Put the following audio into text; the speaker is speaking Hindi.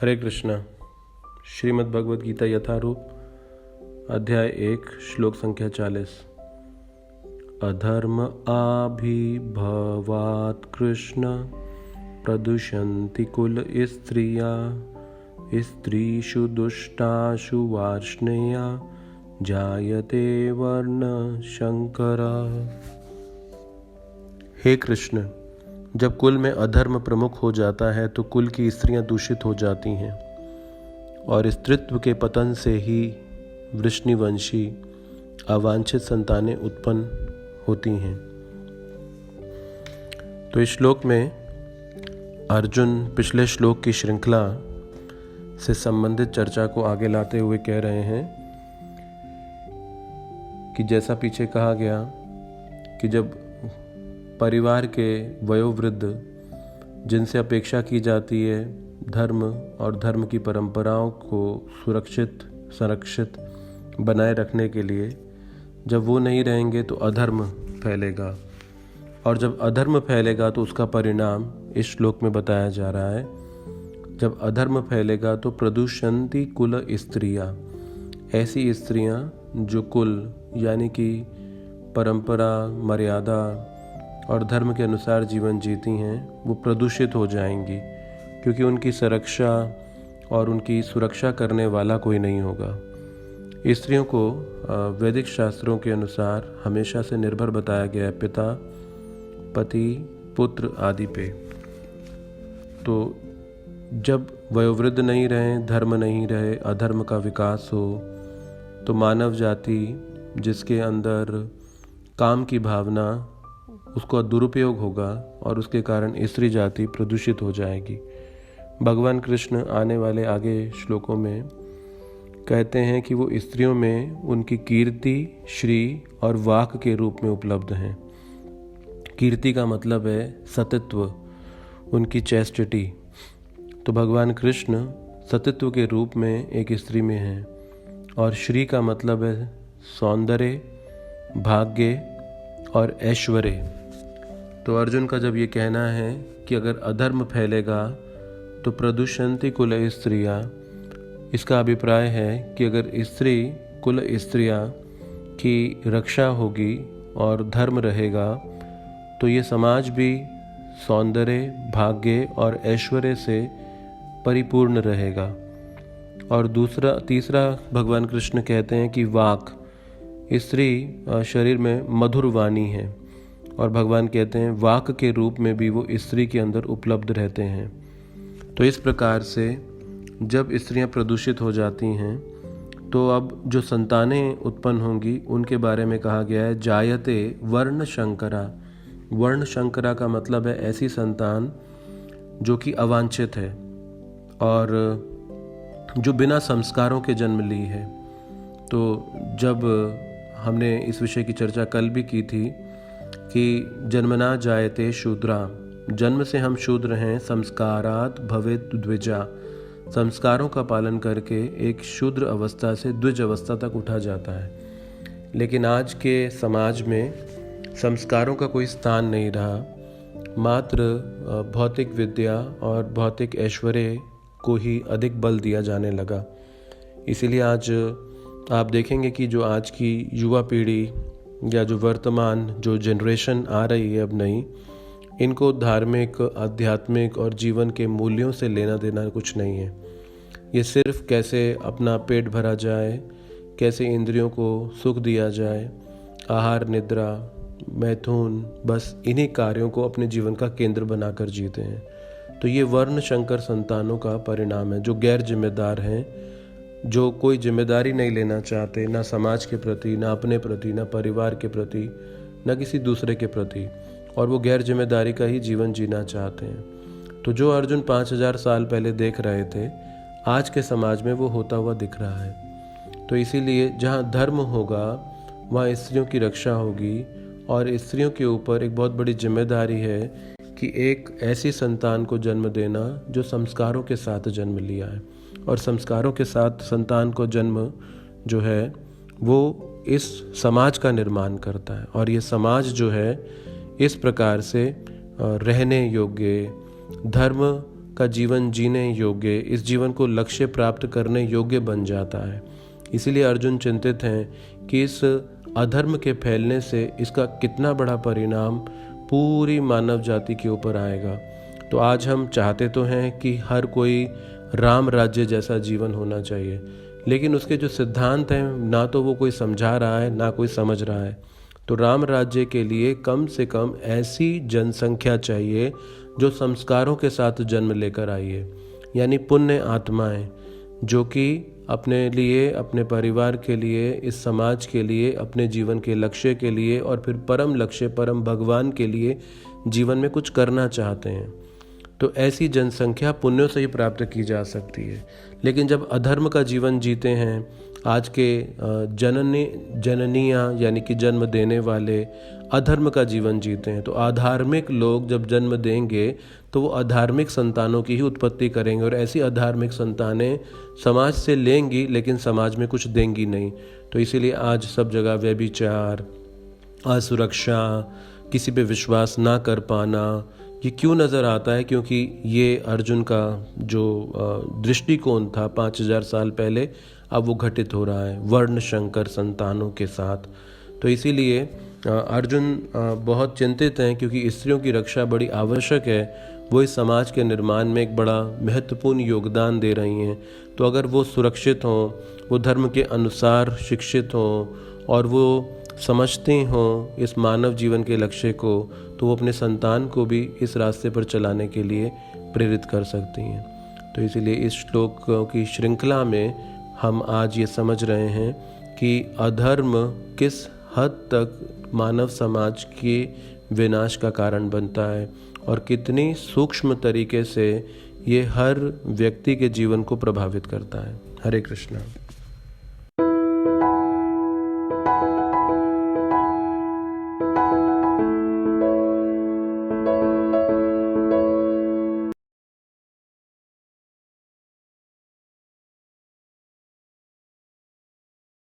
हरे कृष्णा। श्रीमद् भगवद गीता यथारूप अध्याय 1 श्लोक संख्या 40। अधर्म आभिभवात् कृष्ण प्रदुषन्ति कुल स्त्रिया स्त्रीषु दुष्टाषु वार्ष्णेया जायते वर्ण शंकरा। हे कृष्ण, जब कुल में अधर्म प्रमुख हो जाता है तो कुल की स्त्रियां दूषित हो जाती हैं और स्त्रीत्व के पतन से ही वृष्णिवंशी अवांछित संतानें उत्पन्न होती हैं। तो इस श्लोक में अर्जुन पिछले श्लोक की श्रृंखला से संबंधित चर्चा को आगे लाते हुए कह रहे हैं कि जैसा पीछे कहा गया कि जब परिवार के वयोवृद्ध जिनसे अपेक्षा की जाती है धर्म और धर्म की परंपराओं को सुरक्षित संरक्षित बनाए रखने के लिए, जब वो नहीं रहेंगे तो अधर्म फैलेगा और जब अधर्म फैलेगा तो उसका परिणाम इस श्लोक में बताया जा रहा है। जब अधर्म फैलेगा तो प्रदूषन्ति कुल स्त्रियाँ, ऐसी स्त्रियाँ जो कुल यानी कि परंपरा मर्यादा और धर्म के अनुसार जीवन जीती हैं वो प्रदूषित हो जाएंगी, क्योंकि उनकी सुरक्षा और उनकी सुरक्षा करने वाला कोई नहीं होगा। स्त्रियों को वैदिक शास्त्रों के अनुसार हमेशा से निर्भर बताया गया है पिता, पति, पुत्र आदि पे। तो जब वयोवृद्ध नहीं रहे, धर्म नहीं रहे, अधर्म का विकास हो तो मानव जाति जिसके अंदर काम की भावना उसको दुरुपयोग होगा और उसके कारण स्त्री जाति प्रदूषित हो जाएगी। भगवान कृष्ण आने वाले आगे श्लोकों में कहते हैं कि वो स्त्रियों में उनकी कीर्ति, श्री और वाक के रूप में उपलब्ध हैं। कीर्ति का मतलब है सतित्व, उनकी चेस्टिटी। तो भगवान कृष्ण सतित्व के रूप में एक स्त्री में हैं और श्री का मतलब है सौंदर्य, भाग्य और ऐश्वर्य। तो अर्जुन का जब ये कहना है कि अगर अधर्म फैलेगा तो प्रदूषन्ति कुल स्त्रियाँ, इसका अभिप्राय है कि अगर स्त्री कुल स्त्रियाँ की रक्षा होगी और धर्म रहेगा तो ये समाज भी सौंदर्य, भाग्य और ऐश्वर्य से परिपूर्ण रहेगा। और तीसरा भगवान कृष्ण कहते हैं कि वाक, स्त्री शरीर में मधुर वाणी है और भगवान कहते हैं वाक के रूप में भी वो स्त्री के अंदर उपलब्ध रहते हैं। तो इस प्रकार से जब स्त्रियां प्रदूषित हो जाती हैं तो अब जो संतानें उत्पन्न होंगी उनके बारे में कहा गया है जायते वर्ण शंकरा। वर्ण शंकरा का मतलब है ऐसी संतान जो कि अवांछित है और जो बिना संस्कारों के जन्म ली है। तो जब हमने इस विषय की चर्चा कल भी की थी कि जन्मना जायते शूद्रा, जन्म से हम शूद्र हैं, संस्कारात् भवेत् द्विजा, संस्कारों का पालन करके एक शूद्र अवस्था से द्विज अवस्था तक उठा जाता है। लेकिन आज के समाज में संस्कारों का कोई स्थान नहीं रहा, मात्र भौतिक विद्या और भौतिक ऐश्वर्य को ही अधिक बल दिया जाने लगा। इसीलिए आज आप देखेंगे कि जो आज की युवा पीढ़ी या जो वर्तमान जो जनरेशन आ रही है अब नई, इनको धार्मिक, आध्यात्मिक और जीवन के मूल्यों से लेना देना कुछ नहीं है। ये सिर्फ कैसे अपना पेट भरा जाए, कैसे इंद्रियों को सुख दिया जाए, आहार, निद्रा, मैथुन, बस इन्हीं कार्यों को अपने जीवन का केंद्र बनाकर जीते हैं। तो ये वर्ण शंकर संतानों का परिणाम है जो गैर जिम्मेदार हैं, जो कोई जिम्मेदारी नहीं लेना चाहते, ना समाज के प्रति, ना अपने प्रति, ना परिवार के प्रति, ना किसी दूसरे के प्रति, और वो गैर जिम्मेदारी का ही जीवन जीना चाहते हैं। तो जो अर्जुन 5000 साल पहले देख रहे थे, आज के समाज में वो होता हुआ दिख रहा है। तो इसीलिए जहाँ धर्म होगा वहाँ स्त्रियों की रक्षा होगी और स्त्रियों के ऊपर एक बहुत बड़ी जिम्मेदारी है कि एक ऐसी संतान को जन्म देना जो संस्कारों के साथ जन्म लिया है। और संस्कारों के साथ संतान को जन्म जो है वो इस समाज का निर्माण करता है और ये समाज जो है इस प्रकार से रहने योग्य, धर्म का जीवन जीने योग्य, इस जीवन को लक्ष्य प्राप्त करने योग्य बन जाता है। इसीलिए अर्जुन चिंतित हैं कि इस अधर्म के फैलने से इसका कितना बड़ा परिणाम पूरी मानव जाति के ऊपर आएगा। तो आज हम चाहते तो हैं कि हर कोई राम राज्य जैसा जीवन होना चाहिए, लेकिन उसके जो सिद्धांत हैं ना तो वो कोई समझा रहा है ना कोई समझ रहा है। तो राम राज्य के लिए कम से कम ऐसी जनसंख्या चाहिए जो संस्कारों के साथ जन्म लेकर आई है, यानी पुण्य आत्माएं जो कि अपने लिए, अपने परिवार के लिए, इस समाज के लिए, अपने जीवन के लक्ष्य के लिए और फिर परम लक्ष्य परम भगवान के लिए जीवन में कुछ करना चाहते हैं। तो ऐसी जनसंख्या पुण्यों से ही प्राप्त की जा सकती है। लेकिन जब अधर्म का जीवन जीते हैं, आज के जननियाँ यानी कि जन्म देने वाले अधर्म का जीवन जीते हैं, तो अधार्मिक लोग जब जन्म देंगे तो वो अधार्मिक संतानों की ही उत्पत्ति करेंगे और ऐसी अधार्मिक संतानें समाज से लेंगी लेकिन समाज में कुछ देंगी नहीं। तो इसीलिए आज सब जगह व्यभिचार, असुरक्षा, किसी पे विश्वास ना कर पाना, ये क्यों नज़र आता है? क्योंकि ये अर्जुन का जो दृष्टिकोण था 5000 साल पहले, अब वो घटित हो रहा है वर्ण शंकर संतानों के साथ। तो इसीलिए अर्जुन बहुत चिंतित हैं, क्योंकि स्त्रियों की रक्षा बड़ी आवश्यक है। वो इस समाज के निर्माण में एक बड़ा महत्वपूर्ण योगदान दे रही हैं। तो अगर वो सुरक्षित हों, वो धर्म के अनुसार शिक्षित हों और वो समझती हों इस मानव जीवन के लक्ष्य को, तो वो अपने संतान को भी इस रास्ते पर चलाने के लिए प्रेरित कर सकती हैं। तो इसीलिए इस श्लोक की श्रृंखला में हम आज ये समझ रहे हैं कि अधर्म किस हद तक मानव समाज के विनाश का कारण बनता है और कितनी सूक्ष्म तरीके से ये हर व्यक्ति के जीवन को प्रभावित करता है। हरे कृष्णा।